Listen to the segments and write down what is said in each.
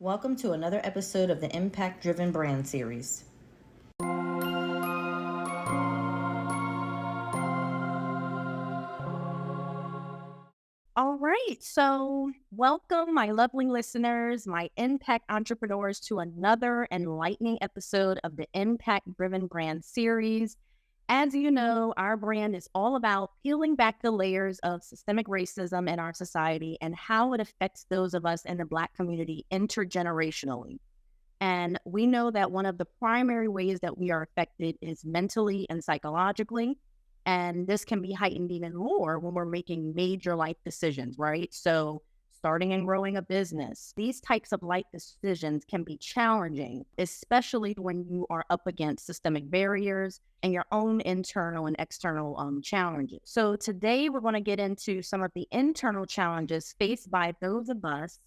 Welcome to another episode of the Impact Driven Brand Series. All right, so welcome, my lovely listeners, my impact entrepreneurs, to another enlightening episode of the Impact Driven Brand Series. As you know, our brand is all about peeling back the layers of systemic racism in our society and how it affects those of us in the Black community intergenerationally. And we know that one of the primary ways that we are affected is mentally and psychologically. And this can be heightened even more when we're making major life decisions, right? So starting and growing a business, these types of life decisions can be challenging, especially when you are up against systemic barriers and your own internal and external challenges. So today we're going to get into some of the internal challenges faced by those of us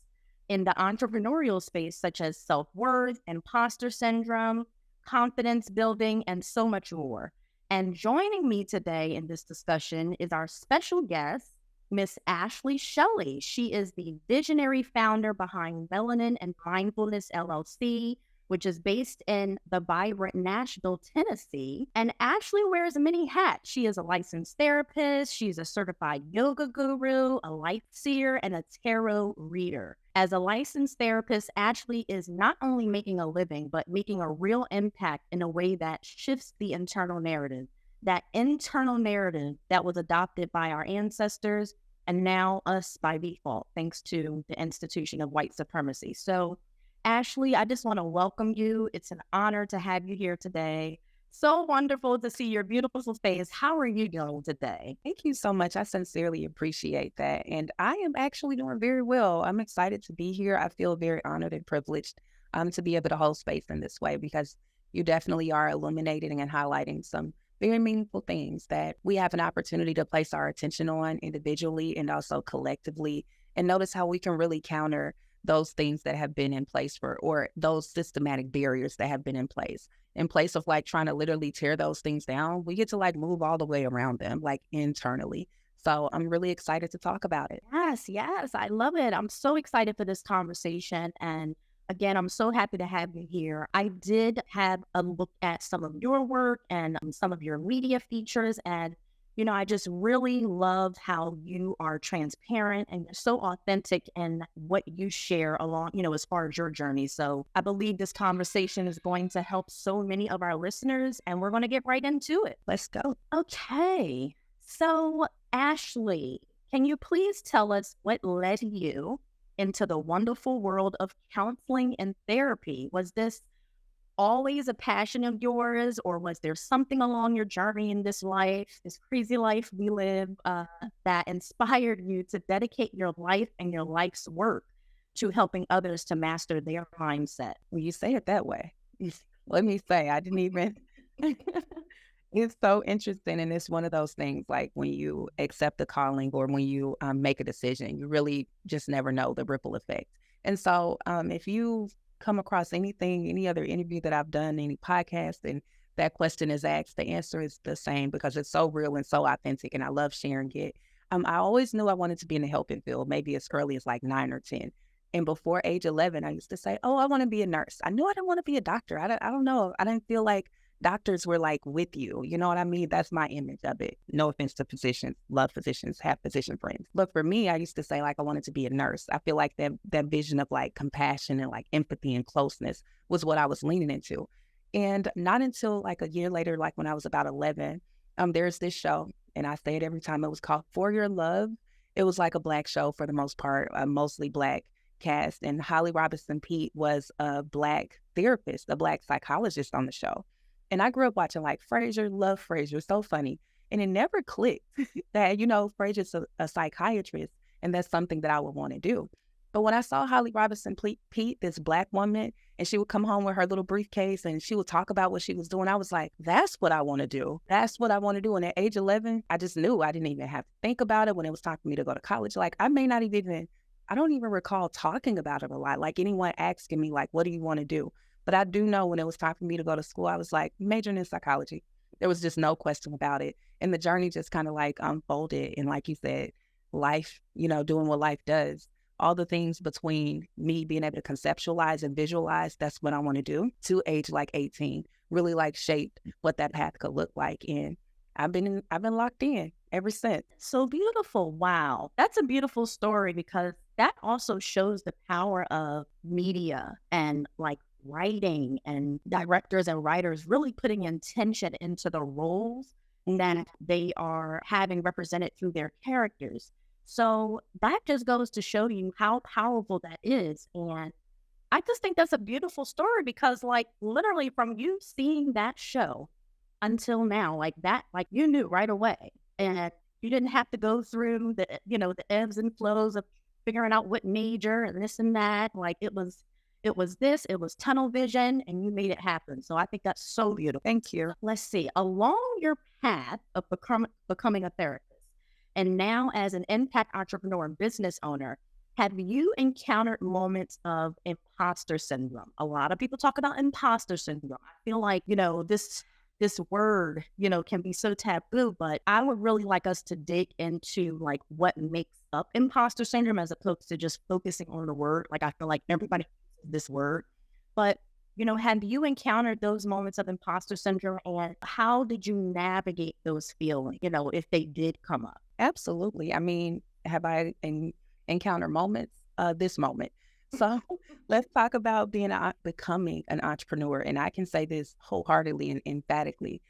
in the entrepreneurial space, such as self-worth, imposter syndrome, confidence building, and so much more. And joining me today in this discussion is our special guest, Miss Ashley Shelley. She is the visionary founder behind Melanin and Mindfulness LLC, which is based in the vibrant Nashville, Tennessee. And Ashley wears many hats. She is a licensed therapist. She's a certified yoga guru, a life seer, and a tarot reader. As a licensed therapist, Ashley is not only making a living, but making a real impact in a way that shifts the internal narrative. That internal narrative that was adopted by our ancestors and now us by default, thanks to the institution of white supremacy. So, Ashley, I just want to welcome you. It's an honor to have you here today. So wonderful to see your beautiful face. How are you doing today? Thank you so much. I sincerely appreciate that. And I am actually doing very well. I'm excited to be here. I feel very honored and privileged to be able to hold space in this way, because you definitely are illuminating and highlighting some very meaningful things that we have an opportunity to place our attention on individually and also collectively, and notice how we can really counter those things that have been in place or those systematic barriers that have been in place. In place of like trying to literally tear those things down, we get to like move all the way around them, like internally. So I'm really excited to talk about it. Yes, I love it. I'm so excited for this conversation. And again, I'm so happy to have you here. I did have a look at some of your work and some of your media features. And, I just really love how you are transparent and you're so authentic in what you share along, as far as your journey. So I believe this conversation is going to help so many of our listeners, and we're going to get right into it. Let's go. Okay. So, Ashley, can you please tell us what led you into the wonderful world of counseling and therapy? Was this always a passion of yours, or was there something along your journey in this life, this crazy life we live, that inspired you to dedicate your life and your life's work to helping others to master their mindset? When you say it that way, let me say, I didn't even... It's so interesting. And it's one of those things, like when you accept the calling or when you make a decision, you really just never know the ripple effect. And so if you come across anything, any other interview that I've done, any podcast, and that question is asked, the answer is the same, because it's so real and so authentic, and I love sharing it. I always knew I wanted to be in the helping field, maybe as early as like 9 or 10. And before age 11, I used to say, oh, I want to be a nurse. I knew I didn't want to be a doctor. I don't know. I didn't feel like doctors were like with you. You know what I mean? That's my image of it. No offense to physicians, love physicians, have physician friends. But for me, I used to say like I wanted to be a nurse. I feel like that vision of like compassion and like empathy and closeness was what I was leaning into. And not until like a year later, like when I was about 11, there's this show, and I say it every time, it was called For Your Love. It was like a Black show for the most part, mostly Black cast. And Holly Robinson Pete was a Black therapist, a Black psychologist on the show. And I grew up watching like Frasier, love Frasier, so funny. And it never clicked that, Frasier's a psychiatrist, and that's something that I would want to do. But when I saw Holly Robinson Pete, this Black woman, and she would come home with her little briefcase and she would talk about what she was doing, I was like, that's what I want to do. That's what I want to do. And at age 11, I just knew. I didn't even have to think about it when it was time for me to go to college. Like I don't even recall talking about it a lot. Like anyone asking me like, what do you want to do? But I do know when it was time for me to go to school, I was like majoring in psychology. There was just no question about it. And the journey just kind of like unfolded. And like you said, life, doing what life does. all the things between me being able to conceptualize and visualize, that's what I want to do, to age like 18, really like shape what that path could look like. And I've been locked in ever since. So beautiful. Wow. That's a beautiful story because that also shows the power of media and like writing and directors and writers really putting intention into the roles that they are having represented through their characters. So that just goes to show you how powerful that is. And I just think that's a beautiful story because, like, literally from you seeing that show until now, like that, like you knew right away. And you didn't have to go through the, the ebbs and flows of figuring out what major and this and that. Like it was tunnel vision and you made it happen. So I think that's so beautiful. Thank you. Let's see, along your path of becoming a therapist and now as an impact entrepreneur and business owner, have you encountered moments of imposter syndrome? A lot of people talk about imposter syndrome. I feel like, this word, can be so taboo, but I would really like us to dig into like what makes up imposter syndrome as opposed to just focusing on the word. Like I feel like everybody uses this word, but have you encountered those moments of imposter syndrome and how did you navigate those feelings, if they did come up? Absolutely. I mean, have I encountered moments? This moment. So let's talk about becoming an entrepreneur. And I can say this wholeheartedly and emphatically.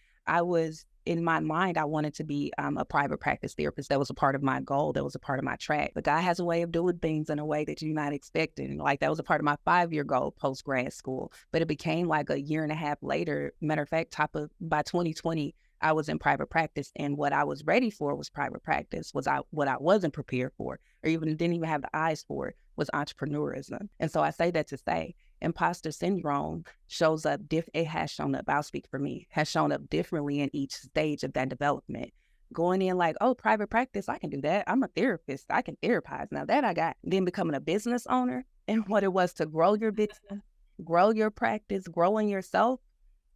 In my mind, I wanted to be a private practice therapist. That was a part of my goal. That was a part of my track. But God has a way of doing things in a way that you're not expecting. Like that was a part of my 5-year goal post-grad school. But it became like a year and a half later. Matter of fact, by 2020, I was in private practice, and what I was ready for was private practice. What I wasn't prepared for, or didn't even have the eyes for, was entrepreneurism. And so I say that to say, imposter syndrome shows up. It has shown up. I'll speak for me. Has shown up differently in each stage of that development. Going in like, oh, private practice, I can do that. I'm a therapist. I can therapize. Now that I got. Then becoming a business owner and what it was to grow your business, grow your practice, growing yourself.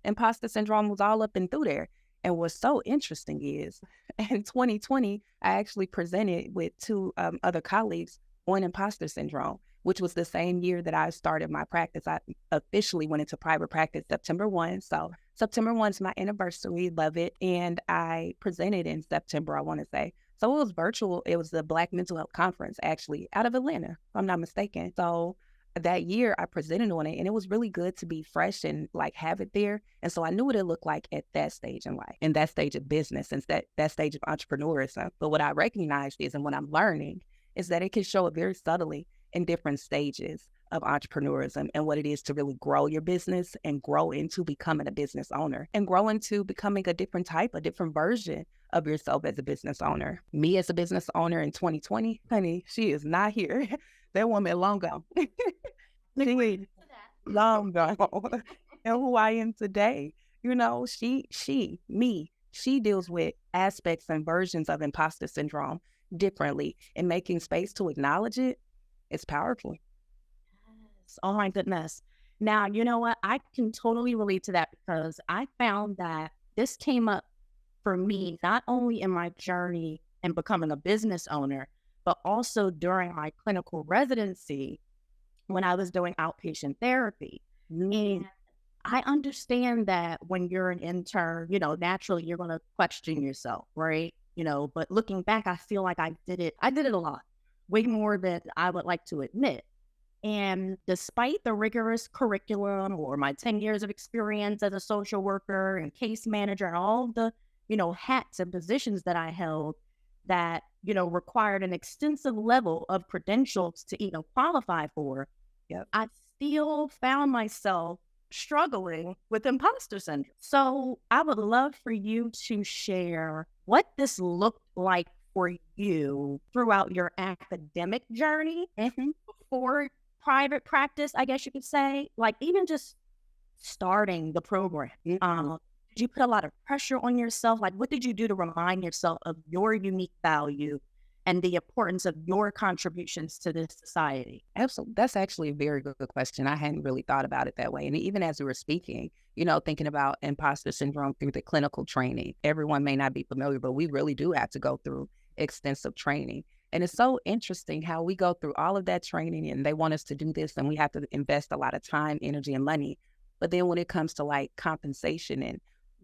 Imposter syndrome was all up and through there. And what's so interesting is in 2020, I actually presented with two other colleagues on imposter syndrome, which was the same year that I started my practice. I officially went into private practice September 1. So September 1 is my anniversary, love it. And I presented in September, I want to say. So it was virtual. It was the Black Mental Health Conference, actually, out of Atlanta, if I'm not mistaken. So that year I presented on it and it was really good to be fresh and like have it there. And so I knew what it looked like at that stage in life and that stage of business and that stage of entrepreneurism. But what I recognized is, and what I'm learning is that it can show up very subtly in different stages of entrepreneurism and what it is to really grow your business and grow into becoming a business owner and grow into becoming a different version of yourself as a business owner. Me as a business owner in 2020, honey, she is not here. That woman long gone. She long gone. And who I am today, she deals with aspects and versions of imposter syndrome differently, and making space to acknowledge it is powerful. Yes. Oh my goodness. Now, you know what? I can totally relate to that because I found that this came up for me, not only in my journey in becoming a business owner, but also during my clinical residency when I was doing outpatient therapy. And I understand that when you're an intern, naturally you're going to question yourself, right? But looking back, I feel like I did it a lot, way more than I would like to admit. And despite the rigorous curriculum or my 10 years of experience as a social worker and case manager and all the, hats and positions that I held that, required an extensive level of credentials to even qualify for, I still found myself struggling with imposter syndrome. So I would love for you to share what this looked like for you throughout your academic journey before private practice, I guess you could say, like even just starting the program. Did you put a lot of pressure on yourself? Like, what did you do to remind yourself of your unique value and the importance of your contributions to this society? Absolutely. That's actually a very good question. I hadn't really thought about it that way. And even as we were speaking, thinking about imposter syndrome through the clinical training, everyone may not be familiar, but we really do have to go through extensive training. And it's so interesting how we go through all of that training and they want us to do this and we have to invest a lot of time, energy, and money. But then when it comes to like compensation and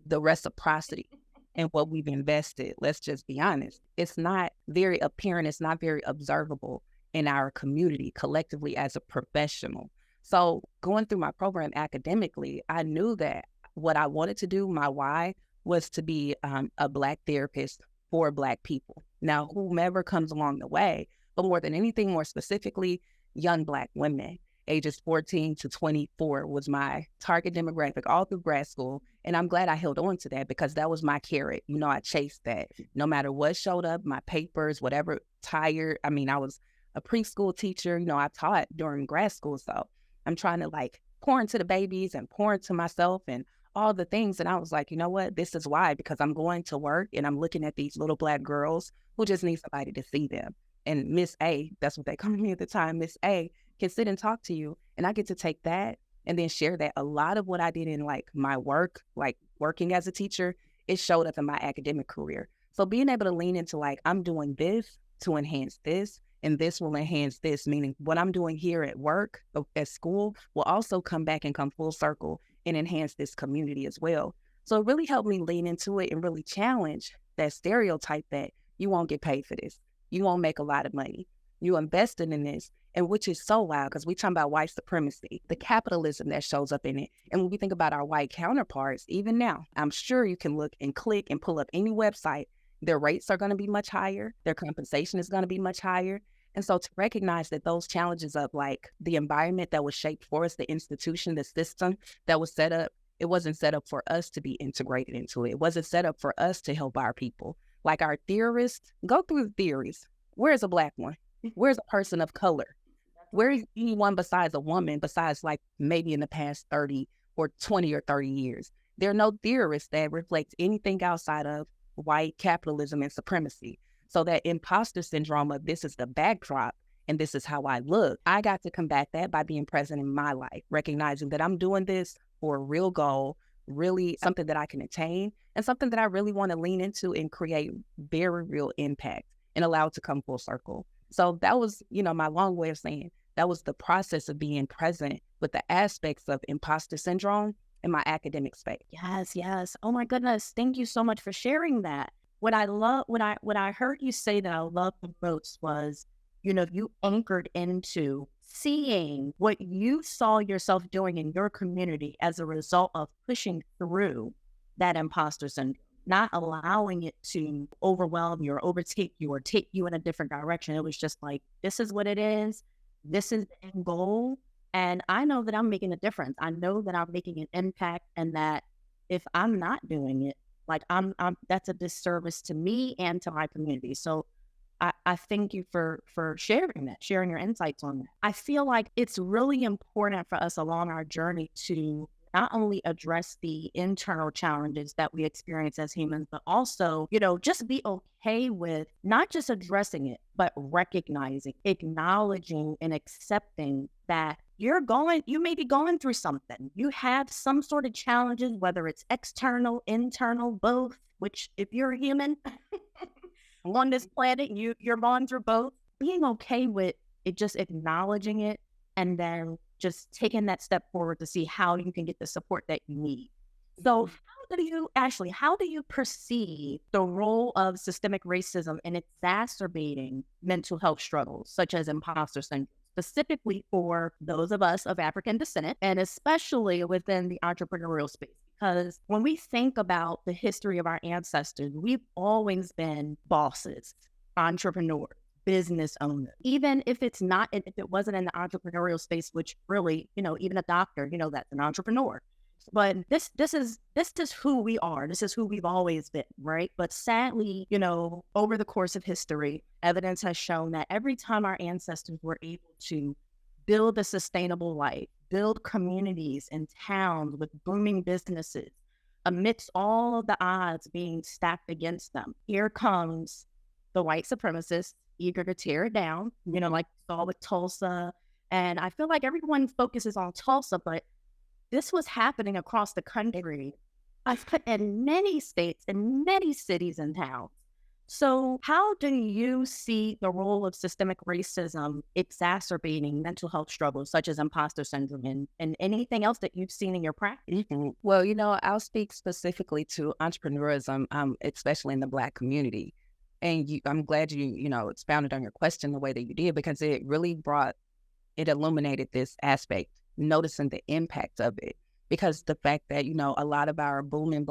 the reciprocity and what we've invested, let's just be honest, it's not very apparent, it's not very observable in our community collectively as a professional. So going through my program academically, I knew that what I wanted to do, my why, was to be a Black therapist for Black people. Now, whomever comes along the way, but more than anything, more specifically, young Black women, ages 14 to 24 was my target demographic all through grad school. And I'm glad I held on to that because that was my carrot. You know, I chased that. No matter what showed up, my papers, whatever, tired. I mean, I was a preschool teacher. You know, I taught during grad school. So I'm trying to like pour into the babies and pour into myself and all the things. And I was like, you know what? This is why, because I'm going to work and I'm looking at these little Black girls who just need somebody to see them. And Miss A, that's what they called me at the time, Miss A, can sit and talk to you. And I get to take that and then share that. A lot of what I did in like my work, like working as a teacher, it showed up in my academic career. So being able to lean into like, I'm doing this to enhance this, and this will enhance this, meaning what I'm doing here at work, at school, will also come back and come full circle and enhance this community as well. So it really helped me lean into it and really challenge that stereotype that you won't get paid for this. You won't make a lot of money. You invested in this, and which is so wild because we talking about white supremacy, the capitalism that shows up in it. And when we think about our white counterparts, even now, I'm sure you can look and click and pull up any website. Their rates are going to be much higher. Their compensation is going to be much higher. And so to recognize that those challenges of like the environment that was shaped for us, the institution, the system that was set up, it wasn't set up for us to be integrated into it. It wasn't set up for us to help our people. Like our theorists, go through the theories. Where's a Black one? Where's a person of color? Where is anyone besides a woman, besides like maybe in the past 30 or 20 or 30 years? There are no theorists that reflect anything outside of white capitalism and supremacy. So that imposter syndrome of this is the backdrop and this is how I look. I got to combat that by being present in my life, recognizing that I'm doing this for a real goal, really something that I can attain and something that I really want to lean into and create very real impact and allow it to come full circle. So that was, my long way of saying that was the process of being present with the aspects of imposter syndrome in my academic space. Yes, yes. Oh my goodness. Thank you so much for sharing that. What I heard you say that I loved the most was, you anchored into seeing what you saw yourself doing in your community as a result of pushing through that imposter syndrome, not allowing it to overwhelm you or overtake you or take you in a different direction. It was just like, this is what it is. This is the end goal. And I know that I'm making a difference. I know that I'm making an impact, and that if I'm not doing it, like I'm that's a disservice to me and to my community. So I thank you for sharing that, sharing your insights on that. I feel like it's really important for us along our journey to not only address the internal challenges that we experience as humans, but also, just be okay with not just addressing it, but recognizing, acknowledging, and accepting that you may be going through something. You have some sort of challenges, whether it's external, internal, both, which if you're a human on this planet, you're going through both. Being okay with it, just acknowledging it, and then just taking that step forward to see how you can get the support that you need. So how do you perceive the role of systemic racism in exacerbating mental health struggles, such as imposter syndrome, specifically for those of us of African descent, and especially within the entrepreneurial space? Because when we think about the history of our ancestors, we've always been bosses, entrepreneurs, business owners. Even if it wasn't in the entrepreneurial space, which really, even a doctor, that's an entrepreneur. But this is who we are. This is who we've always been, right? But sadly, over the course of history, evidence has shown that every time our ancestors were able to build a sustainable life, build communities and towns with booming businesses, amidst all of the odds being stacked against them, here comes the white supremacists eager to tear it down, like we saw with Tulsa. And I feel like everyone focuses on Tulsa, but this was happening across the country. I've put in many states and many cities and towns. So, how do you see the role of systemic racism exacerbating mental health struggles such as imposter syndrome and anything else that you've seen in your practice? Well, I'll speak specifically to entrepreneurism, especially in the Black community. And I'm glad you expounded on your question the way that you did, because it illuminated this aspect, noticing the impact of it. Because the fact that, a lot of our booming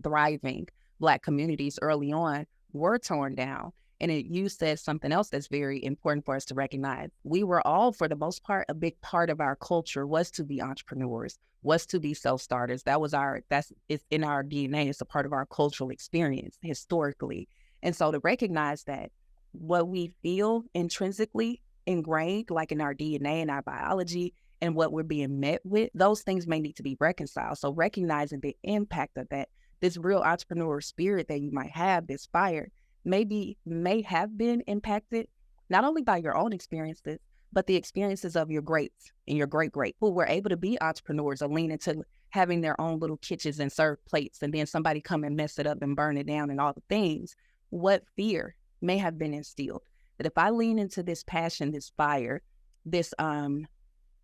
thriving Black communities early on were torn down. And you said something else that's very important for us to recognize. We were all, for the most part, a big part of our culture was to be entrepreneurs, was to be self-starters. It's in our DNA. It's a part of our cultural experience historically. And so to recognize that what we feel intrinsically ingrained, like in our DNA and our biology, and what we're being met with, those things may need to be reconciled. So recognizing the impact of that, this real entrepreneur spirit that you might have, this fire, may have been impacted not only by your own experiences, but the experiences of your greats and your great who were able to be entrepreneurs or lean into having their own little kitchens and serve plates, and then somebody come and mess it up and burn it down and all the things. What fear may have been instilled that if I lean into this passion, this fire, this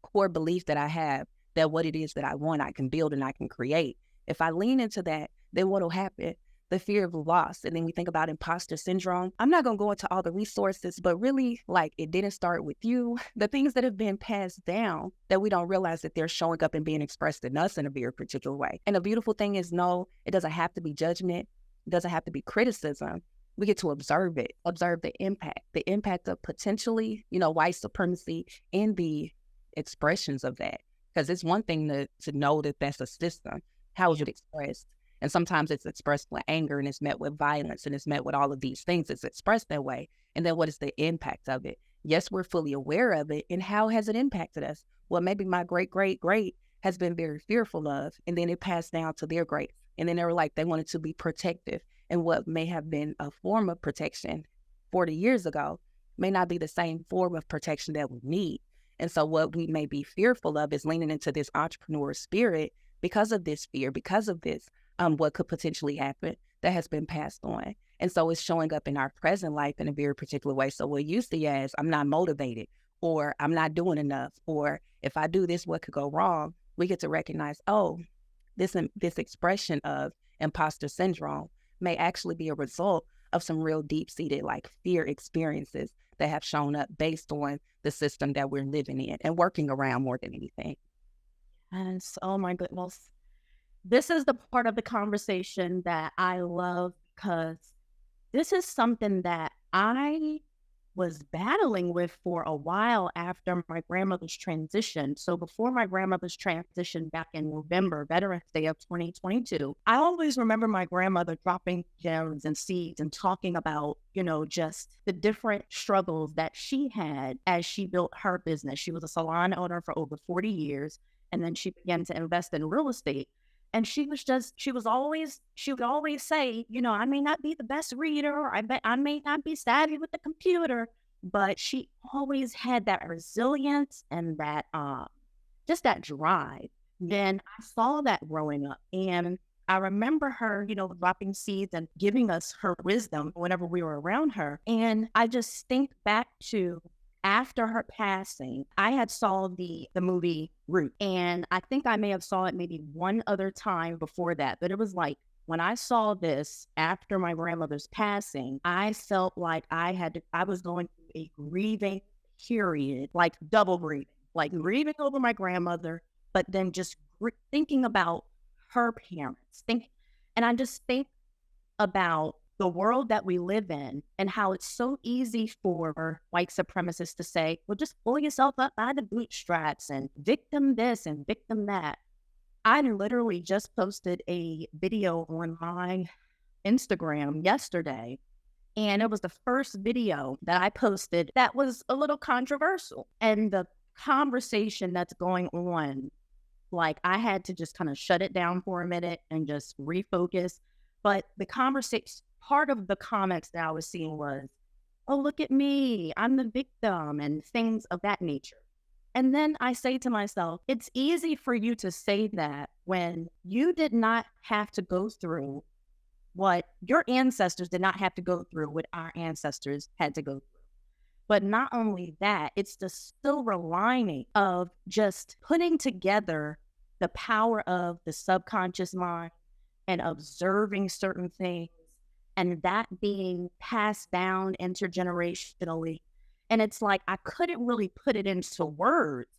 core belief that I have, that what it is that I want, I can build and I can create. If I lean into that, then what will happen? The fear of loss. And then we think about imposter syndrome. I'm not going to go into all the resources, but really, like, it didn't start with you. The things that have been passed down that we don't realize that they're showing up and being expressed in us in a very particular way. And the beautiful thing is, no, it doesn't have to be judgment. It doesn't have to be criticism. We get to observe it, observe the impact of potentially, white supremacy and the expressions of that. Because it's one thing to know that that's a system. How is it expressed? And sometimes it's expressed with anger and it's met with violence and it's met with all of these things. It's expressed that way. And then what is the impact of it? Yes, we're fully aware of it. And how has it impacted us? Well, maybe my great has been very fearful of, and then it passed down to their greats. And then they wanted to be protective. And what may have been a form of protection 40 years ago may not be the same form of protection that we need. And so what we may be fearful of is leaning into this entrepreneur spirit because of this fear, because of this, what could potentially happen that has been passed on. And so it's showing up in our present life in a very particular way. So what you see as I'm not motivated, or I'm not doing enough, or if I do this, what could go wrong? We get to recognize, this expression of imposter syndrome may actually be a result of some real deep-seated fear experiences that have shown up based on the system that we're living in and working around more than anything. Yes. Oh my goodness. This is the part of the conversation that I love, because this is something that I was battling with for a while after my grandmother's transition. So before my grandmother's transition back in November, Veterans Day of 2022, I always remember my grandmother dropping gems and seeds and talking about, just the different struggles that she had as she built her business. She was a salon owner for over 40 years, and then she began to invest in real estate. And she would always say, I may not be the best reader, or I may not be savvy with the computer, but she always had that resilience and that, just that drive. Then I saw that growing up, and I remember her, dropping seeds and giving us her wisdom whenever we were around her. And I just think back to after her passing, I had saw the movie Root, and I think I may have saw it maybe one other time before that. But it was like when I saw this after my grandmother's passing, I felt like I was going through a grieving period, like double grieving, like grieving over my grandmother, but then just thinking about her parents. And I just think about the world that we live in and how it's so easy for white supremacists to say, well, just pull yourself up by the bootstraps and victim this and victim that. I literally just posted a video on my Instagram yesterday, and it was the first video that I posted that was a little controversial. And the conversation that's going on, I had to just kind of shut it down for a minute and just refocus. But the conversation, part of the comments that I was seeing was, oh, look at me, I'm the victim, and things of that nature. And then I say to myself, it's easy for you to say that when you did not have to go through what your ancestors did not have to go through, what our ancestors had to go through. But not only that, it's the silver lining of just putting together the power of the subconscious mind and observing certain things and that being passed down intergenerationally. And it's like, I couldn't really put it into words,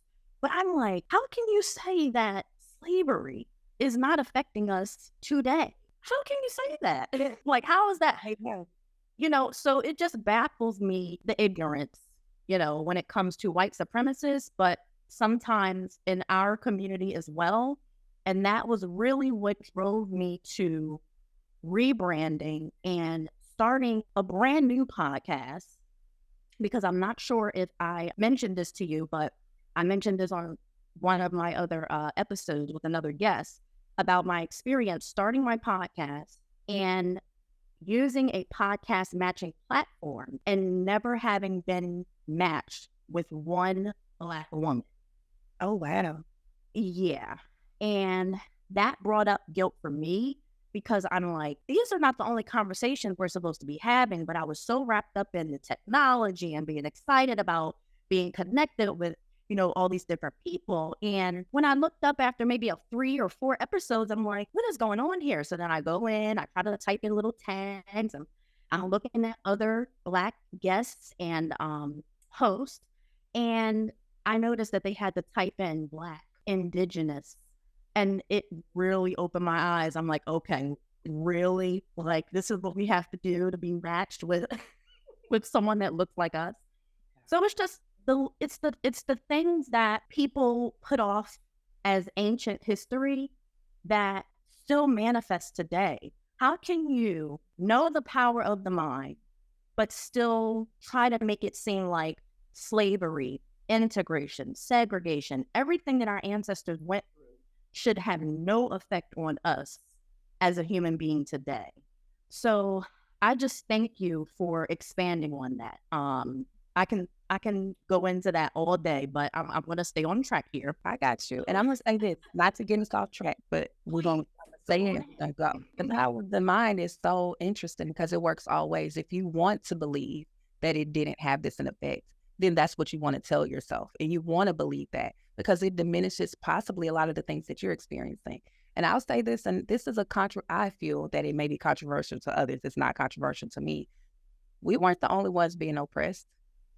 but I'm like, how can you say that slavery is not affecting us today? How can you say that? Like, how is that? So it just baffles me, the ignorance, when it comes to white supremacists, but sometimes in our community as well. And that was really what drove me to rebranding and starting a brand new podcast, because I'm not sure if I mentioned this to you, but I mentioned this on one of my other episodes with another guest about my experience starting my podcast and using a podcast matching platform and never having been matched with one Black woman. Oh, wow. Yeah. And that brought up guilt for me because I'm like, these are not the only conversations we're supposed to be having, but I was so wrapped up in the technology and being excited about being connected with, all these different people. And when I looked up after maybe 3 or 4 episodes, I'm like, what is going on here? So then I go in, I try to type in little tags, and I'm looking at other Black guests and hosts. And I noticed that they had to type in Black, Indigenous, and it really opened my eyes. I'm like, okay, really? Like, this is what we have to do to be matched with with someone that looks like us. So it's just it's the things that people put off as ancient history that still manifest today. How can you know the power of the mind, but still try to make it seem like slavery, integration, segregation, everything that our ancestors went through should have no effect on us as a human being today? So I just thank you for expanding on that. I can go into that all day, but I'm going to stay on track here. I got you. And I'm going to say this, not to get us off track, but we're going to say it and go. The power of the mind is so interesting because it works all ways. If you want to believe that it didn't have this effect, then that's what you want to tell yourself. And you want to believe that because it diminishes possibly a lot of the things that you're experiencing. And I'll say this, and this is I feel that it may be controversial to others. It's not controversial to me. We weren't the only ones being oppressed.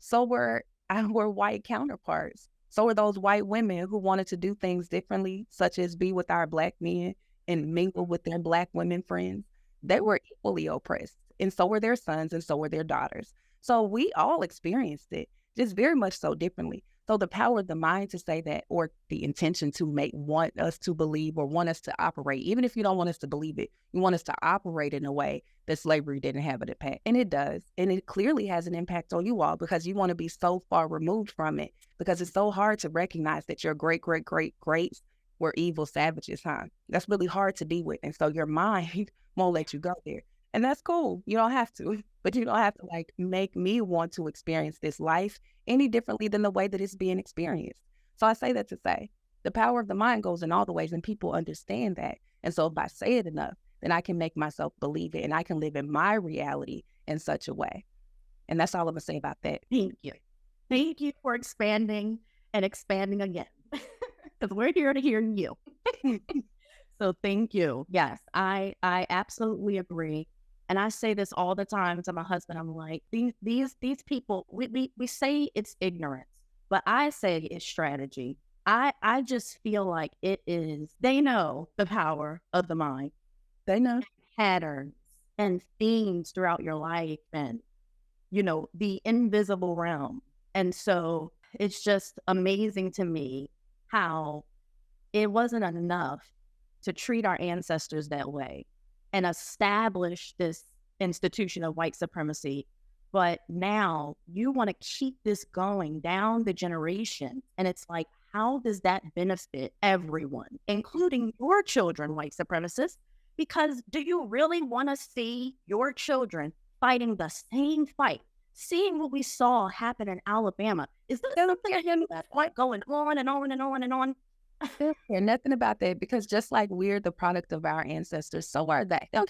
So were our white counterparts. So were those white women who wanted to do things differently, such as be with our Black men and mingle with their Black women friends. They were equally oppressed. And so were their sons and so were their daughters. So we all experienced it, just very much so differently. So the power of the mind to say that, or the intention to want us to believe or want us to operate, even if you don't want us to believe it, you want us to operate in a way that slavery didn't have an impact. And it does. And it clearly has an impact on you all because you want to be so far removed from it because it's so hard to recognize that your greats were evil savages, huh? That's really hard to be with. And so your mind won't let you go there. And that's cool. You don't have to, but you don't have to make me want to experience this life any differently than the way that it's being experienced. So I say that to say the power of the mind goes in all the ways and people understand that. And so if I say it enough, then I can make myself believe it and I can live in my reality in such a way. And that's all I'm going to say about that. Thank you. Thank you for expanding and expanding again because we're here to hear you. So thank you. Yes, I absolutely agree. And I say this all the time to my husband. I'm like, these people, we say it's ignorance, but I say it's strategy. I just feel like it is, they know the power of the mind. They know patterns and themes throughout your life and, the invisible realm. And so it's just amazing to me how it wasn't enough to treat our ancestors that way and establish this institution of white supremacy. But now you want to keep this going down the generation. And it's like, how does that benefit everyone, including your children, white supremacists? Because do you really want to see your children fighting the same fight, seeing what we saw happen in Alabama? Is there something that's going on and on and on and on? They don't care nothing about that because just like we're the product of our ancestors, so are they. They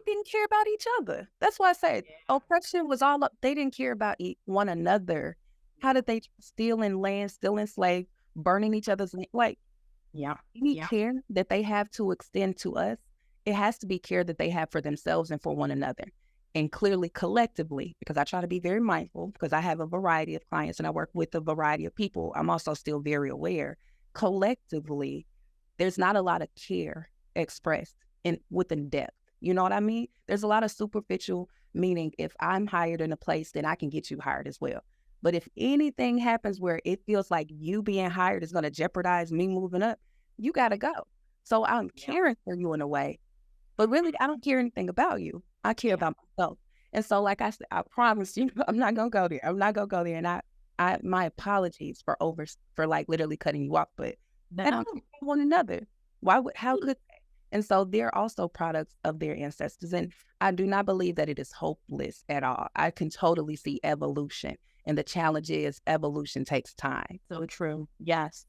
didn't care about each other. That's why I say oppression was all up. They didn't care about one another. How did they steal in land, steal in slave, burning each other's land? Like Yeah. any Yeah. care that they have to extend to us, it has to be care that they have for themselves and for one another. And clearly, collectively, because I try to be very mindful, because I have a variety of clients and I work with a variety of people, I'm also still very aware. Collectively, there's not a lot of care expressed within depth. You know what I mean? There's a lot of superficial, meaning if I'm hired in a place, then I can get you hired as well. But if anything happens where it feels like you being hired is going to jeopardize me moving up, you got to go. So I'm Yeah. caring for you in a way, but really, I don't care anything about you. I care Yeah. about myself. And so, like I said, I promise you, I'm not gonna go there. I'm not gonna go there. And my apologies for like literally cutting you off, but and I No. don't care one another. How could they? And so they're also products of their ancestors. And I do not believe that it is hopeless at all. I can totally see evolution. And the challenge is evolution takes time. So true. Yes.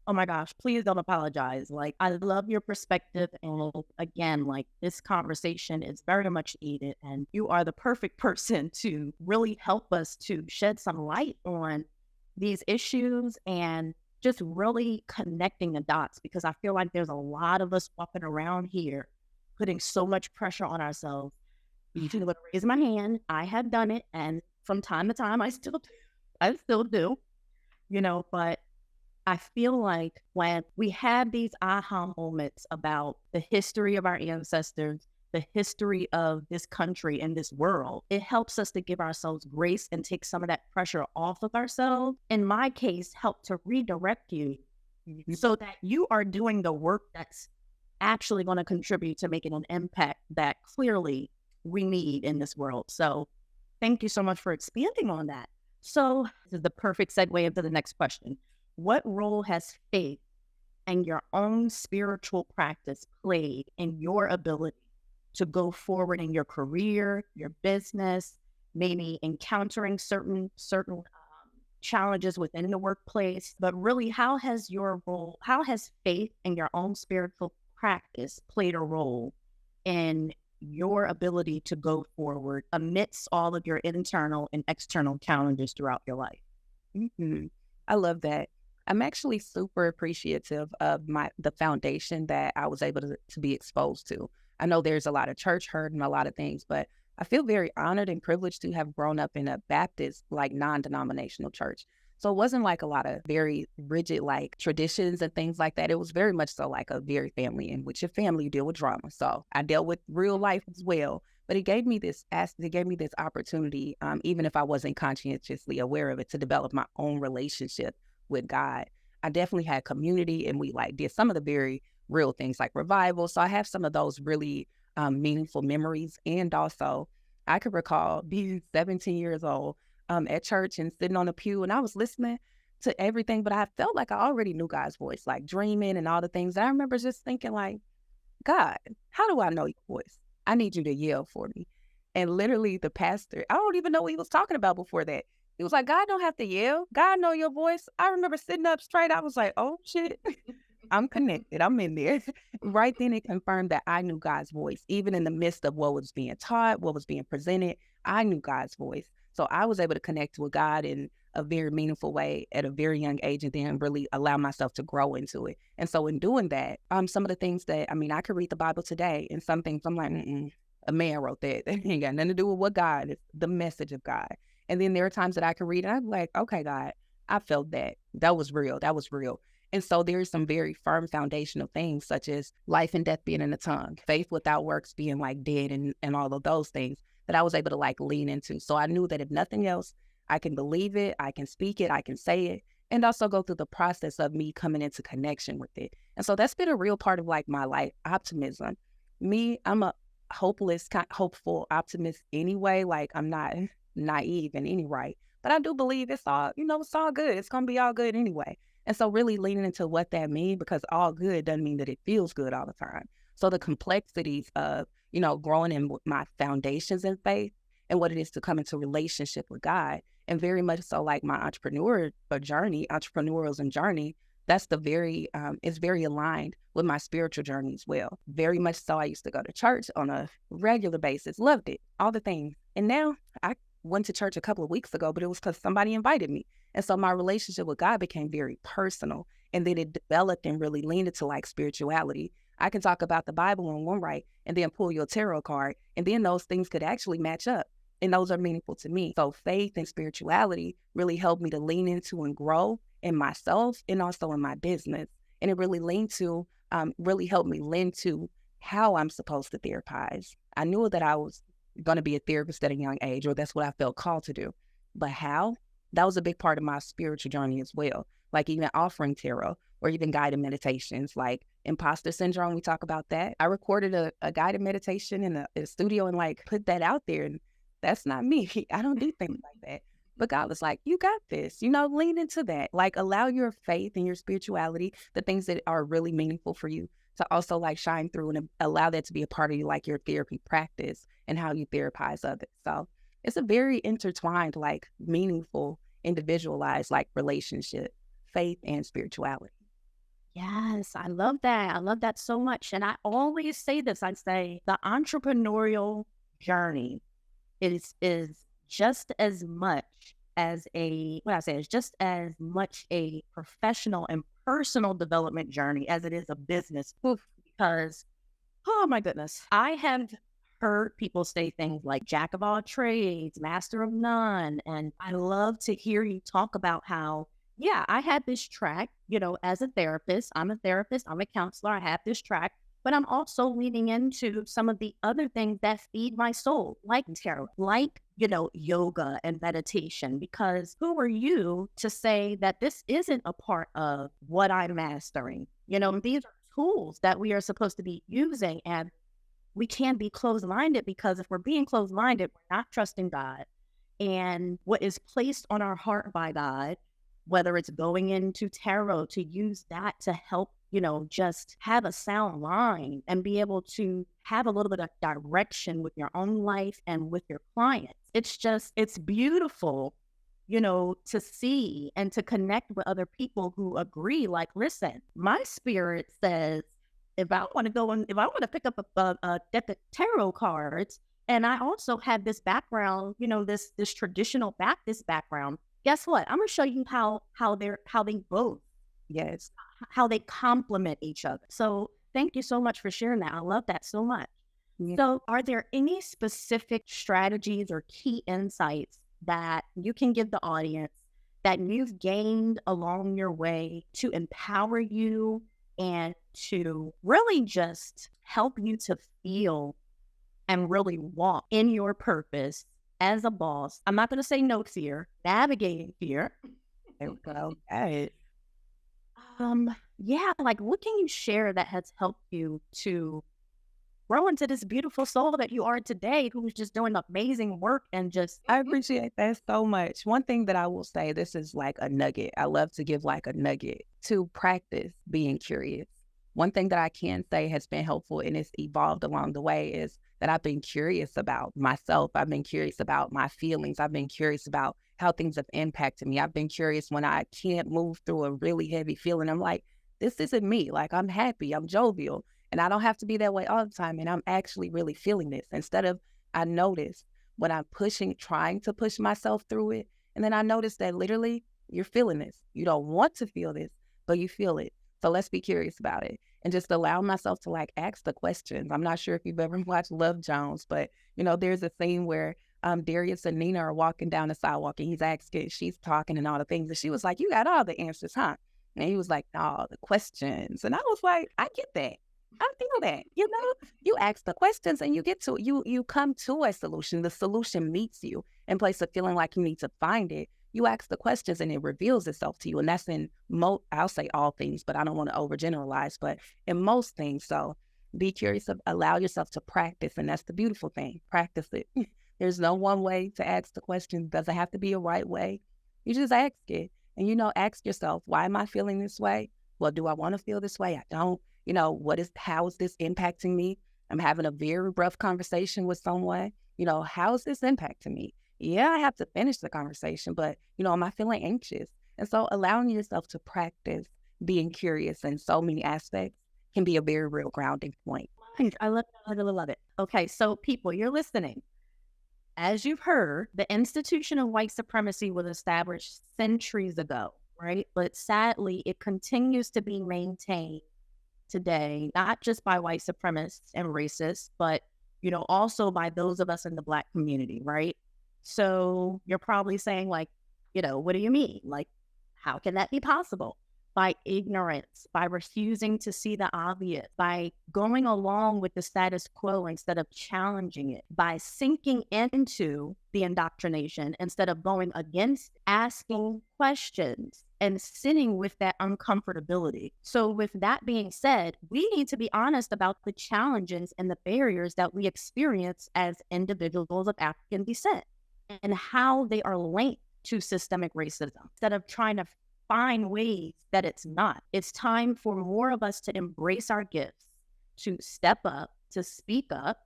Oh my gosh, please don't apologize. Like, I love your perspective. And again, like, this conversation is very much needed. And you are the perfect person to really help us to shed some light on these issues and just really connecting the dots, because I feel like there's a lot of us walking around here putting so much pressure on ourselves. I'm going to raise my hand. I have done it. And from time to time, I still do, but I feel like when we have these aha moments about the history of our ancestors, the history of this country and this world, it helps us to give ourselves grace and take some of that pressure off of ourselves. In my case, help to redirect you so that you are doing the work that's actually going to contribute to making an impact that clearly we need in this world. So thank you so much for expanding on that. So this is the perfect segue into the next question. What role has faith and your own spiritual practice played in your ability to go forward in your career, your business, maybe encountering certain challenges within the workplace? But really, how has faith and your own spiritual practice played a role in your ability to go forward amidst all of your internal and external challenges throughout your life? Mhm. I love that. I'm actually super appreciative of the foundation that I was able to be exposed to. I know there's a lot of church hurt and a lot of things, but I feel very honored and privileged to have grown up in a Baptist, like non-denominational church. So it wasn't like a lot of very rigid like traditions and things like that. It was very much so like a very family in which your family you deal with drama. So I dealt with real life as well. But it gave me this opportunity, even if I wasn't conscientiously aware of it, to develop my own relationship with God. I definitely had community, and we like did some of the very real things like revival. So I have some of those really meaningful memories. And also, I could recall being 17 years old at church and sitting on a pew, and I was listening to everything, but I felt like I already knew God's voice, like dreaming and all the things. And I remember just thinking, like, God, how do I know your voice? I need you to yell for me. And literally the pastor, I don't even know what he was talking about before that. He was like, God don't have to yell. God know your voice. I remember sitting up straight. I was like, oh shit, I'm connected. I'm in there. Right then it confirmed that I knew God's voice. Even in the midst of what was being taught, what was being presented, I knew God's voice. So I was able to connect with God in a very meaningful way at a very young age, and then really allow myself to grow into it. And so in doing that, some of the things that, I could read the Bible today, and some things I'm like, a man wrote that. That ain't got nothing to do with what God is, the message of God. And then there are times that I could read and I'm like, okay, God, I felt that. That was real. That was real. And so there's some very firm foundational things such as life and death being in the tongue, faith without works being like dead, and all of those things that I was able to like lean into. So I knew that if nothing else, I can believe it, I can speak it, I can say it, and also go through the process of me coming into connection with it. And so that's been a real part of like my life, optimism. I'm a hopeful optimist anyway. Like I'm not naive in any right, but I do believe it's all good. It's going to be all good anyway. And so really leaning into what that means, because all good doesn't mean that it feels good all the time. So the complexities of, growing in my foundations in faith and what it is to come into relationship with God, and very much so like my entrepreneurialism journey, that's it's very aligned with my spiritual journey as well. Very much so. I used to go to church on a regular basis, loved it, all the things. And now I went to church a couple of weeks ago, but it was because somebody invited me. And so my relationship with God became very personal. And then it developed and really leaned into like spirituality. I can talk about the Bible in one right and then pull your tarot card. And then those things could actually match up. And those are meaningful to me. So faith and spirituality really helped me to lean into and grow in myself and also in my business. And it really really helped me lend to how I'm supposed to therapize. I knew that I was going to be a therapist at a young age, or that's what I felt called to do. But how? That was a big part of my spiritual journey as well. Like even offering tarot or even guided meditations, like imposter syndrome. We talk about that. I recorded a guided meditation in a studio and like put that out there. And that's not me. I don't do things like that. But God was like, you got this, lean into that. Like allow your faith and your spirituality, the things that are really meaningful for you, to also like shine through and allow that to be a part of you, like your therapy practice and how you therapize others. So it's a very intertwined, like meaningful, individualized, like relationship, faith and spirituality. Yes, I love that. I love that so much. And I always say this, I say the entrepreneurial journey is just as much as is just as much a professional and personal development journey as it is a business. Oof, because, oh my goodness, I have heard people say things like jack of all trades, master of none. And I love to hear you talk about how, yeah, I had this track, as a therapist. I'm a therapist, I'm a counselor, I have this track. But I'm also leaning into some of the other things that feed my soul, like tarot, like, yoga and meditation, because who are you to say that this isn't a part of what I'm mastering? These are tools that we are supposed to be using, and we can't be closed-minded, because if we're being closed-minded, we're not trusting God. And what is placed on our heart by God, whether it's going into tarot to use that to help, just have a sound mind and be able to have a little bit of direction with your own life and with your clients. It's beautiful, to see and to connect with other people who agree. Like, listen, my spirit says, if I want to pick up a deck of tarot cards, and I also have this background, this traditional Baptist background, guess what? I'm going to show you how they both, Yes. how they complement each other. So thank you so much for sharing that. I love that so much. Yeah. So are there any specific strategies or key insights that you can give the audience that you've gained along your way to empower you and to really just help you to feel and really walk in your purpose as a boss? I'm not going to say no fear, navigating fear. There we go. Right. Yeah, like what can you share that has helped you to grow into this beautiful soul that you are today, who's just doing amazing work and just I appreciate that so much. One thing that I will say, this is like a nugget. I love to give like a nugget to practice being curious. One thing that I can say has been helpful and it's evolved along the way is that I've been curious about myself. I've been curious about my feelings. I've been curious about how things have impacted me. I've been curious when I can't move through a really heavy feeling. I'm like, this isn't me. Like, I'm happy, I'm jovial, and I don't have to be that way all the time. And I'm actually really feeling this. I notice when I'm trying to push myself through it. And then I notice that literally you're feeling this. You don't want to feel this, but you feel it. So let's be curious about it and just allow myself to like ask the questions. I'm not sure if you've ever watched Love Jones, but there's a scene where Darius and Nina are walking down the sidewalk and she's talking and all the things. And she was like, you got all the answers, huh? And he was like, no, the questions. And I was like, I get that. I feel that, you ask the questions and you get to, you come to a solution. The solution meets you in place of feeling like you need to find it. You ask the questions and it reveals itself to you. And that's in I'll say all things, but I don't want to overgeneralize, but in most things. So be curious, allow yourself to practice. And that's the beautiful thing. Practice it. There's no one way to ask the question. It doesn't have to be a right way. You just ask it. And, ask yourself, why am I feeling this way? Well, do I want to feel this way? I don't. How is this impacting me? I'm having a very rough conversation with someone. How is this impacting me? Yeah, I have to finish the conversation, but, am I feeling anxious? And so allowing yourself to practice being curious in so many aspects can be a very real grounding point. I love it. I love it. Okay, so people, you're listening. As you've heard, the institution of white supremacy was established centuries ago, right? But sadly, it continues to be maintained today, not just by white supremacists and racists, but also by those of us in the Black community, right? So you're probably saying, like, what do you mean? Like, how can that be possible? By ignorance, by refusing to see the obvious, by going along with the status quo instead of challenging it, by sinking into the indoctrination instead of going against, asking questions, and sitting with that uncomfortability. So with that being said, we need to be honest about the challenges and the barriers that we experience as individuals of African descent and how they are linked to systemic racism instead of trying to find ways that it's not. It's time for more of us to embrace our gifts, to step up, to speak up,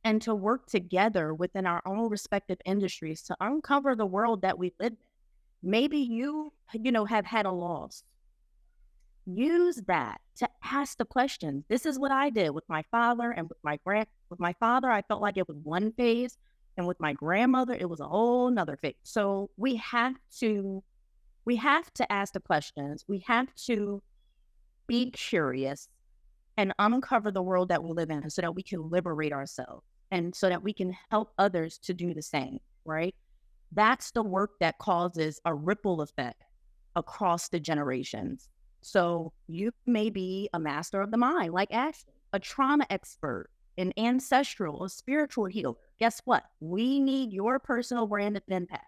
and to work together within our own respective industries to uncover the world that we live in. Maybe you have had a loss. Use that to ask the questions. This is what I did with my father and with my father, I felt like it was one phase. And with my grandmother, it was a whole nother phase. So we have to ask the questions. We have to be curious and uncover the world that we live in so that we can liberate ourselves and so that we can help others to do the same, right? That's the work that causes a ripple effect across the generations. So you may be a master of the mind, like Ashley, a trauma expert, an ancestral, a spiritual healer. Guess what? We need your personal brand of impact.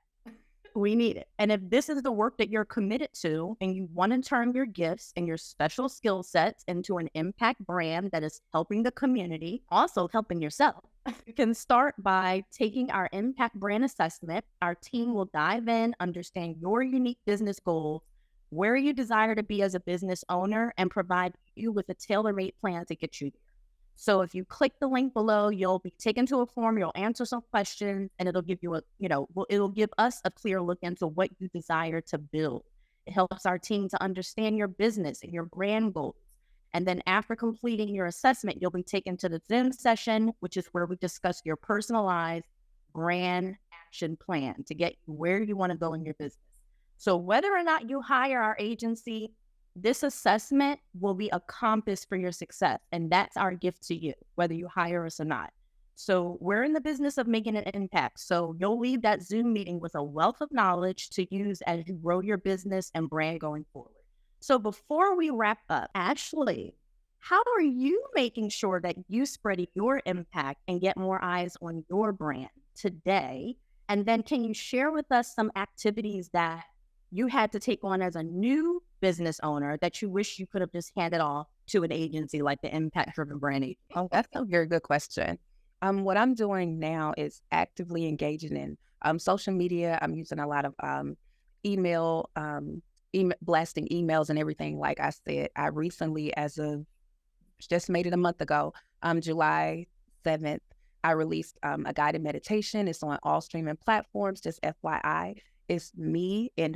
We need it. And if this is the work that you're committed to and you want to turn your gifts and your special skill sets into an impact brand that is helping the community, also helping yourself, you can start by taking our impact brand assessment. Our team will dive in, understand your unique business goals, where you desire to be as a business owner, and provide you with a tailor-made plan to get you there. So if you click the link below, you'll be taken to a form, you'll answer some questions, and it'll give you it'll give us a clear look into what you desire to build. It helps our team to understand your business and your brand goals. And then after completing your assessment, you'll be taken to the Zoom session, which is where we discuss your personalized brand action plan to get you where you want to go in your business. So whether or not you hire our agency, this assessment will be a compass for your success. And that's our gift to you, whether you hire us or not. So we're in the business of making an impact. So you'll leave that Zoom meeting with a wealth of knowledge to use as you grow your business and brand going forward. So before we wrap up, Ashley, how are you making sure that you spread your impact and get more eyes on your brand today? And then can you share with us some activities that you had to take on as a new business owner that you wish you could have just handed off to an agency like the Impact Driven Brand Agency? Oh, that's a very good question. What I'm doing now is actively engaging in social media. I'm using a lot of email, blasting emails and everything. Like I said, I recently, as of just made it a month ago, July 7th, I released a guided meditation. It's on all streaming platforms, just FYI. It's me and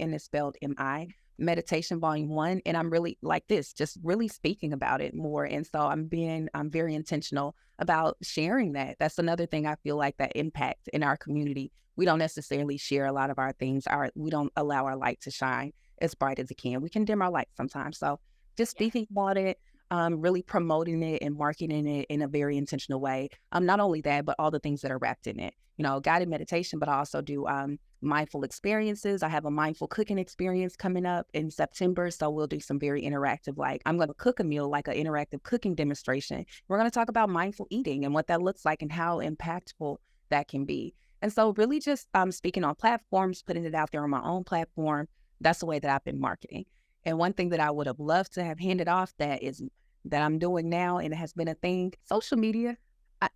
it's spelled M-I, meditation volume 1. And I'm really like this, just really speaking about it more. And so I'm very intentional about sharing that. That's another thing I feel like that impact in our community. We don't necessarily share a lot of our things. We don't allow our light to shine as bright as it can. We can dim our light sometimes. So just speaking about it, really promoting it and marketing it in a very intentional way. Not only that, but all the things that are wrapped in it. Guided meditation, but I also do mindful experiences. I have a mindful cooking experience coming up in September. So we'll do some very interactive, like I'm going to cook a meal, like an interactive cooking demonstration. We're going to talk about mindful eating and what that looks like and how impactful that can be. And so really just speaking on platforms, putting it out there on my own platform. That's the way that I've been marketing. And one thing that I would have loved to have handed off that I'm doing now, and it has been a thing, social media.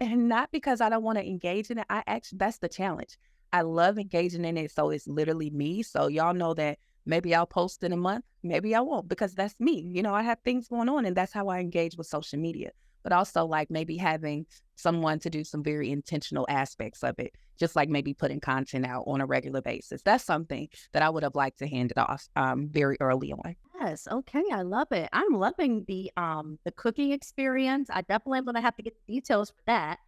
And not because I don't want to engage in it. That's the challenge. I love engaging in it. So it's literally me. So y'all know that maybe I'll post in a month, maybe I won't, because that's me. I have things going on, and that's how I engage with social media. But also like maybe having someone to do some very intentional aspects of it, just like maybe putting content out on a regular basis. That's something that I would have liked to hand it off very early on. Yes, okay, I love it. I'm loving the cooking experience. I definitely am gonna have to get the details for that.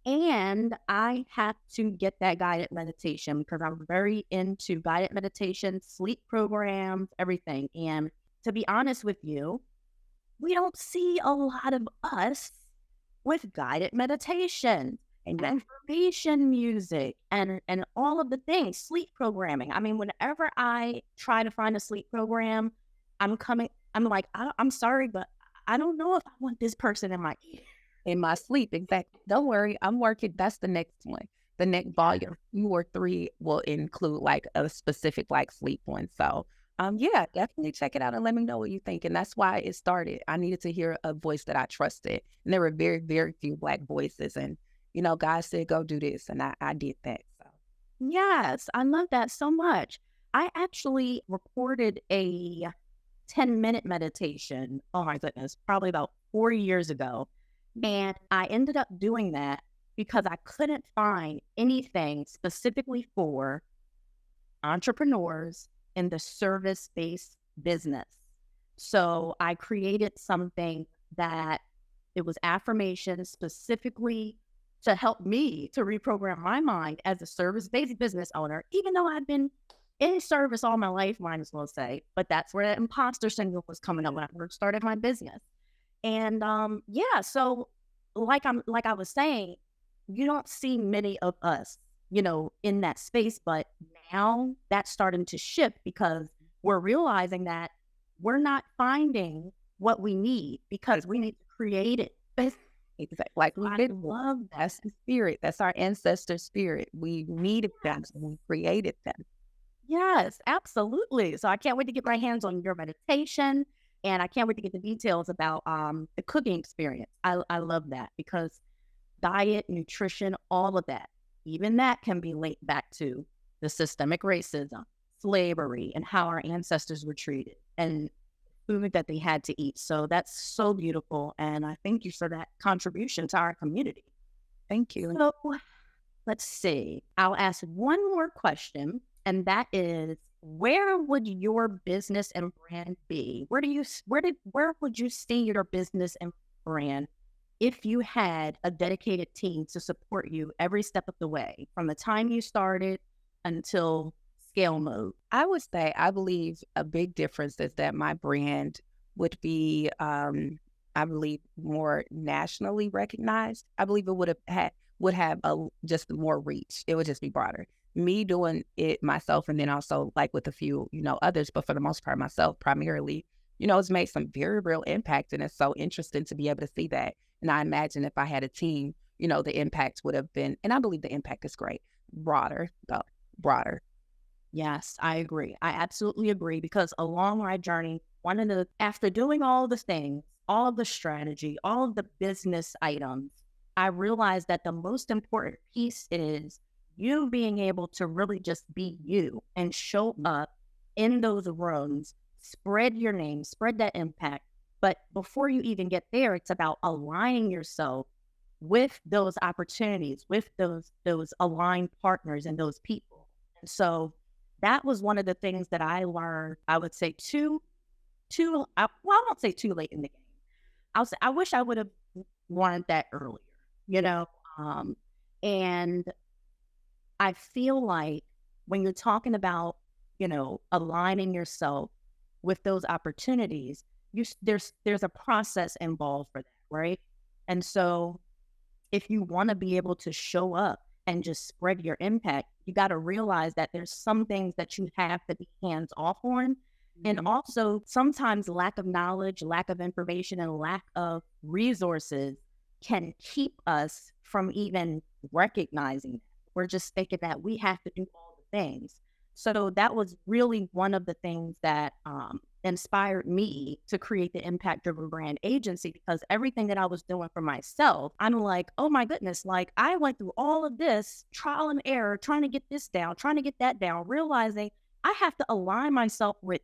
And I have to get that guided meditation because I'm very into guided meditation, sleep programs, everything. And to be honest with you, we don't see a lot of us with guided meditation and affirmation music and all of the things, sleep programming. I mean, whenever I try to find a sleep program, I'm like, I'm sorry, but I don't know if I want this person in my ear. In my sleep. Exactly. Don't worry, I'm working. That's the next one. The next volume, 2 or 3 will include like a specific like sleep one. So, yeah, definitely check it out and let me know what you think. And that's why it started. I needed to hear a voice that I trusted, and there were very, very few Black voices. And God said, "Go do this," and I did that. So, Yes, I love that so much. I actually recorded a 10-minute meditation. Oh my goodness, probably about 4 years ago. And I ended up doing that because I couldn't find anything specifically for entrepreneurs in the service-based business. So I created something that it was affirmations specifically to help me to reprogram my mind as a service-based business owner, even though I've been in service all my life, might as well say. But that's where that imposter syndrome was coming up when I first started my business. And yeah, so like I was saying, you don't see many of us, in that space, but now that's starting to shift because we're realizing that we're not finding what we need because we need to create it. exactly. Like we I did. love that. That's the spirit. That's our ancestor spirit. We needed them. So we created them. Yes, absolutely. So I can't wait to get my hands on your meditation and I can't wait to get the details about the cooking experience. I love that because diet, nutrition, all of that, even that can be linked back to the systemic racism, slavery, and how our ancestors were treated and food that they had to eat. So that's so beautiful. And I thank you for that contribution to our community. Thank you. So let's see. I'll ask one more question, and that is, where would your business and brand be? Where would you see your business and brand if you had a dedicated team to support you every step of the way, from the time you started until scale mode? I would say I believe a big difference is that my brand would be, I believe, more nationally recognized. I believe it would have just more reach. It would just be broader. Me doing it myself, and then also like with a few, others, but for the most part myself primarily, it's made some very real impact, and it's so interesting to be able to see that. And I imagine if I had a team, the impact would have been, and I believe the impact is great, broader though, broader. Yes, I agree. I absolutely agree because along my journey, after doing all the things, all of the strategy, all of the business items, I realized that the most important piece is you being able to really just be you and show up in those rooms, spread your name, spread that impact. But before you even get there, it's about aligning yourself with those opportunities, with those aligned partners and those people. And so that was one of the things that I learned, I would say I won't say too late in the game. I'll say, I wish I would have learned that earlier, you know? Um, and I feel like when you're talking about, aligning yourself with those opportunities, there's a process involved for that, right? And so if you want to be able to show up and just spread your impact, you got to realize that there's some things that you have to be hands off on. And also sometimes lack of knowledge, lack of information, and lack of resources can keep us from even recognizing that. We're just thinking that we have to do all the things. So that was really one of the things that inspired me to create the Impact Driven Brand Agency, because everything that I was doing for myself, I'm like, oh my goodness, like I went through all of this trial and error, trying to get this down, trying to get that down, realizing I have to align myself with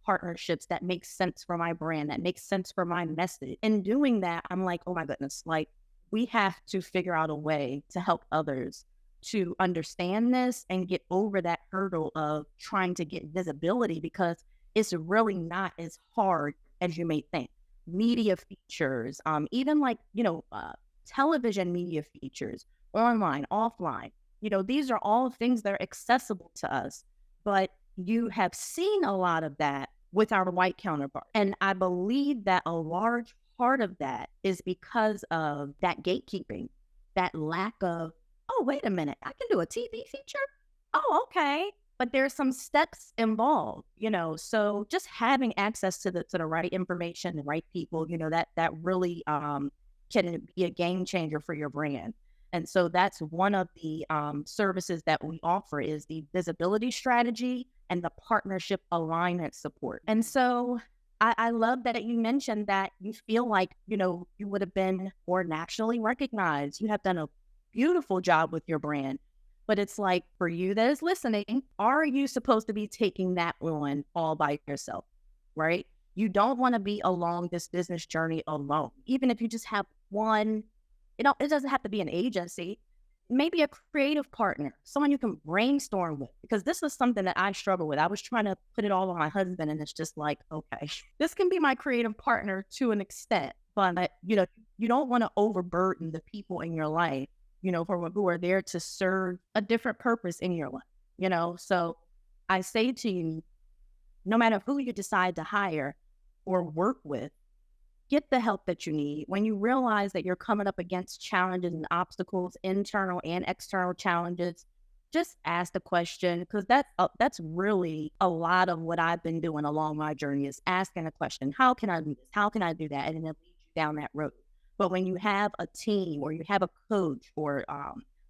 partnerships that make sense for my brand, that makes sense for my message. In doing that, I'm like, oh my goodness, like we have to figure out a way to help others to understand this and get over that hurdle of trying to get visibility, because it's really not as hard as you may think. Media features, even like, television media features, online, offline, these are all things that are accessible to us. But you have seen a lot of that with our white counterpart. And I believe that a large part of that is because of that gatekeeping, that lack of, oh, wait a minute, I can do a TV feature? Oh, okay. But there's some steps involved, so just having access to the right information, the right people, that really can be a game changer for your brand. And so that's one of the services that we offer is the visibility strategy and the partnership alignment support. And so I love that you mentioned that you feel like, you would have been more nationally recognized. You have done a beautiful job with your brand. But it's like, for you that is listening, are you supposed to be taking that on all by yourself, right? You don't want to be along this business journey alone. Even if you just have one, it doesn't have to be an agency, maybe a creative partner, someone you can brainstorm with, because this is something that I struggle with. I was trying to put it all on my husband, and it's just like, okay, this can be my creative partner to an extent, but you don't want to overburden the people in your life, who are there to serve a different purpose in your life, So I say to you, no matter who you decide to hire or work with, get the help that you need. When you realize that you're coming up against challenges and obstacles, internal and external challenges, just ask the question, because that's really a lot of what I've been doing along my journey is asking a question. How can I do this? How can I do that? And then it leads you down that road. But when you have a team or you have a coach or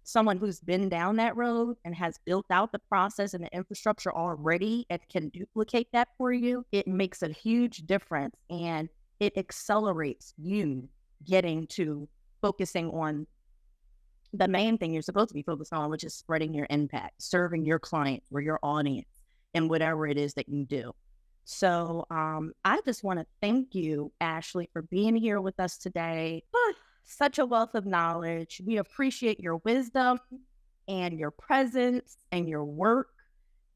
someone who's been down that road and has built out the process and the infrastructure already and can duplicate that for you, it makes a huge difference. And it accelerates you getting to focusing on the main thing you're supposed to be focused on, which is spreading your impact, serving your clients or your audience and whatever it is that you do. So I just want to thank you, Ashley, for being here with us today. Such a wealth of knowledge. We appreciate your wisdom and your presence and your work.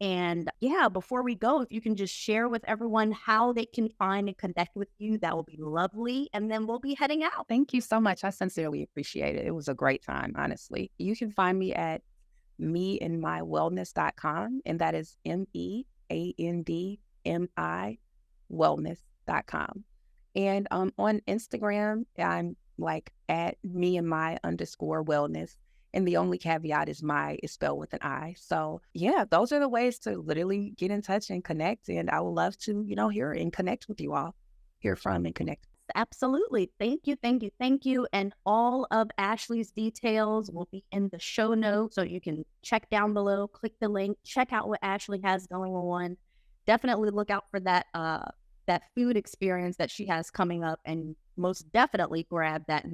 And yeah, before we go, if you can just share with everyone how they can find and connect with you, that will be lovely. And then we'll be heading out. Thank you so much. I sincerely appreciate it. It was a great time, honestly. You can find me at meandmywellness.com, and that is MEANDMI wellness.com. And on Instagram, I'm like at meandmy_wellness. And the only caveat is my is spelled with an I. So yeah, those are the ways to literally get in touch and connect. And I would love to, hear and connect with you all, hear from and connect. Absolutely. Thank you. Thank you. Thank you. And all of Ashley's details will be in the show notes. So you can check down below, click the link, check out what Ashley has going on. Definitely look out for that food experience that she has coming up, and most definitely grab that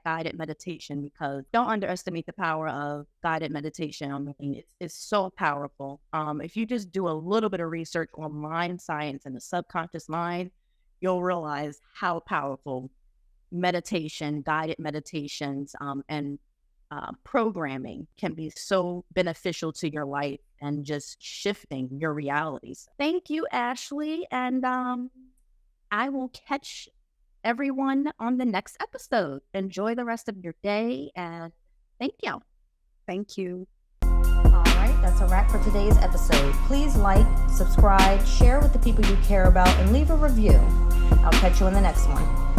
guided meditation, because don't underestimate the power of guided meditation. I mean, it's so powerful. If you just do a little bit of research on mind science and the subconscious mind, you'll realize how powerful meditation, guided meditations, and programming can be so beneficial to your life and just shifting your realities. Thank you, Ashley. And I will catch everyone on the next episode. Enjoy the rest of your day, and thank you. Thank you. All right, that's a wrap for today's episode. Please like, subscribe, share with the people you care about, and leave a review. I'll catch you in the next one.